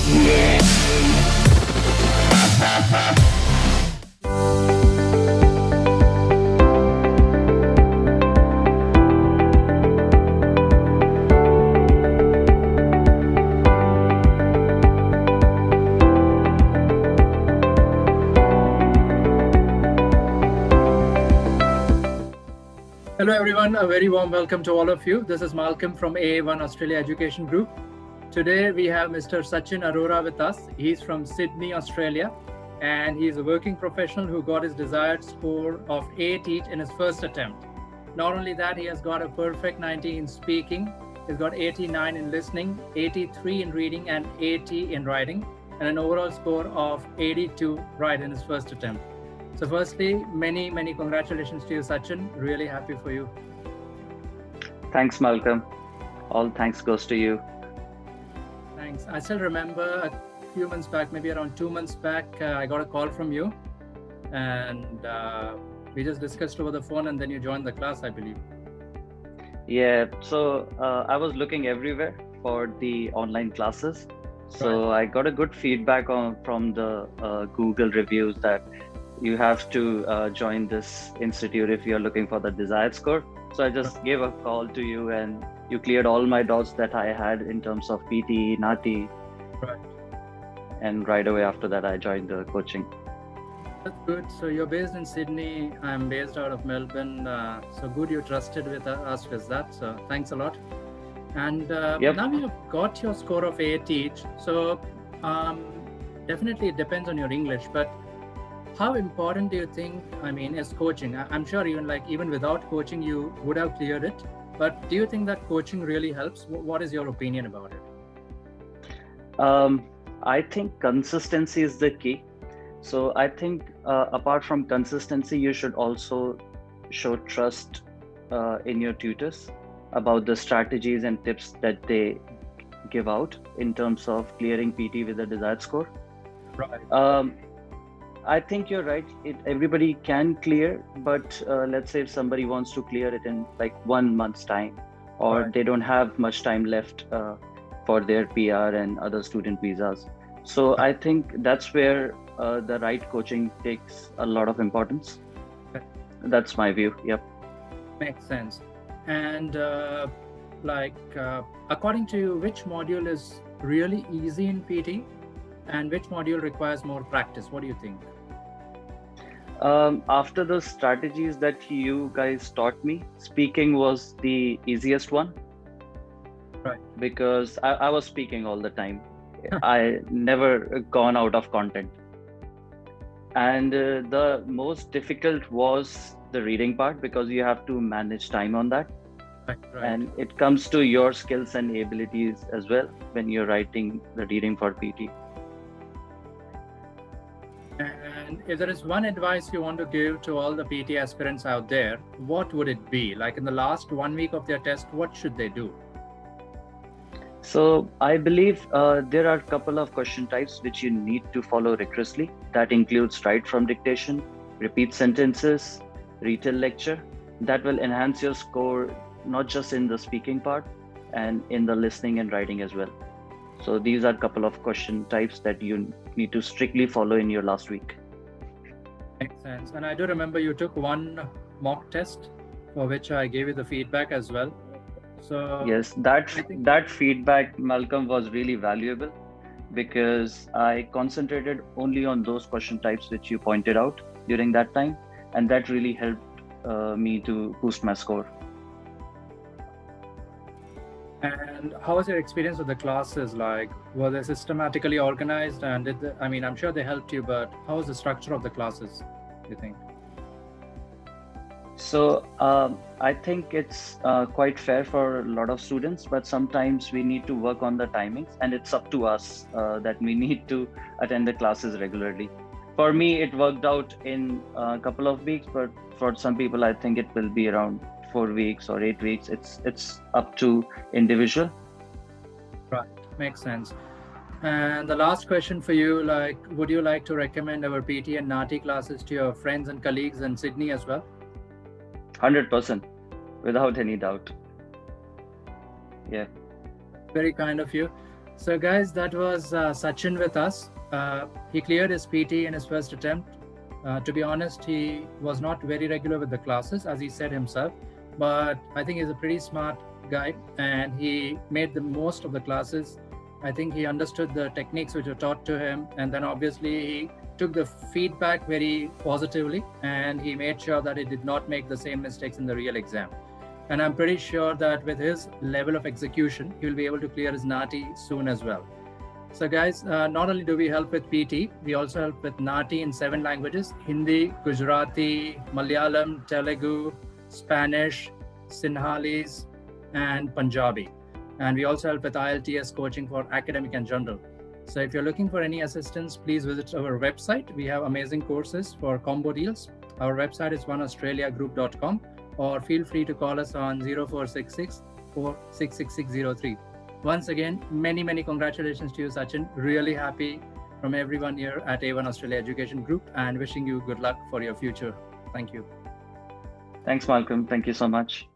Hello everyone, a very warm welcome to all of you. This is Malcolm from AA1 Australia Education Group. Today we have Mr. Sachin Arora with us. He's from Sydney, Australia, and he's a working professional who got his desired score of A Teach in his first attempt. Not only that, he has got a perfect 90 in speaking, he's got 89 in listening, 83 in reading and 80 in writing, and an overall score of 82 right in his first attempt. So firstly, many congratulations to you, Sachin. Really happy for you. Thanks, Malcolm. All thanks goes to you. Thanks. I still remember a few months back, maybe around 2 months back, I got a call from you and we just discussed over the phone and then you joined the class, I believe. Yeah, so I was looking everywhere for the online classes. So I got a good feedback from the Google reviews that you have to join this institute if you're looking for the desired score. So I just gave a call to you and you cleared all my doubts that I had in terms of PTE, NAATI. Right. And right away after that, I joined the coaching. That's good. So you're based in Sydney. I'm based out of Melbourne. So good you trusted with us with that. So thanks a lot. And now you've got your score of A Teach. So definitely it depends on your English, but how important do you think, is coaching? I'm sure even without coaching, you would have cleared it. But do you think that coaching really helps? What is your opinion about it? I think consistency is the key. So I think apart from consistency, you should also show trust in your tutors about the strategies and tips that they give out in terms of clearing PT with a desired score. Right. I think you're right. Everybody can clear, but let's say if somebody wants to clear it in like 1 month's time, or they don't have much time left for their PR and other student visas. So I think that's where the right coaching takes a lot of importance. That's my view. Yep. Makes sense. And according to you, which module is really easy in PT and which module requires more practice? What do you think? After the strategies that you guys taught me, speaking was the easiest one. Right. Because I was speaking all the time. I never gone out of content. And the most difficult was the reading part because you have to manage time on that. Right. And it comes to your skills and abilities as well when you're writing the reading for PT. And if there is one advice you want to give to all the PT aspirants out there, what would it be? Like in the last 1 week of their test, what should they do? So I believe there are a couple of question types which you need to follow rigorously. That includes write from dictation, repeat sentences, retell lecture. That will enhance your score, not just in the speaking part and in the listening and writing as well. So these are a couple of question types that you need to strictly follow in your last week. Makes sense. And I do remember you took one mock test for which I gave you the feedback as well. So yes, that feedback, Malcolm, was really valuable because I concentrated only on those question types which you pointed out during that time, and that really helped me to boost my score. And how was your experience with the classes? Like, were they systematically organized? And I'm sure they helped you, but how was the structure of the classes, do you think? So I think it's quite fair for a lot of students, but sometimes we need to work on the timings, and it's up to us that we need to attend the classes regularly. For me, it worked out in a couple of weeks, but for some people, I think it will be around 4 weeks or 8 weeks. It's up to individual. Right, makes sense. And the last question for you, would you like to recommend our PT and NAATI classes to your friends and colleagues in Sydney as well? 100%, without any doubt. Yeah. Very kind of you. So guys, that was Sachin with us. He cleared his PT in his first attempt. To be honest, he was not very regular with the classes, as he said himself, but I think he's a pretty smart guy and he made the most of the classes. I think he understood the techniques which were taught to him, and then obviously he took the feedback very positively and he made sure that he did not make the same mistakes in the real exam. And I'm pretty sure that with his level of execution, he'll be able to clear his NAATI soon as well. So guys, not only do we help with PT, we also help with NAATI in 7 languages: Hindi, Gujarati, Malayalam, Telugu, Spanish, Sinhalese, and Punjabi. And we also help with IELTS coaching for academic and general. So if you're looking for any assistance, please visit our website. We have amazing courses for combo deals. Our website is oneaustraliagroup.com, or feel free to call us on 0466 466603. Once again, many congratulations to you, Sachin. Really happy from everyone here at A1 Australia Education Group, and wishing you good luck for your future. Thank you. Thanks, Malcolm. Thank you so much.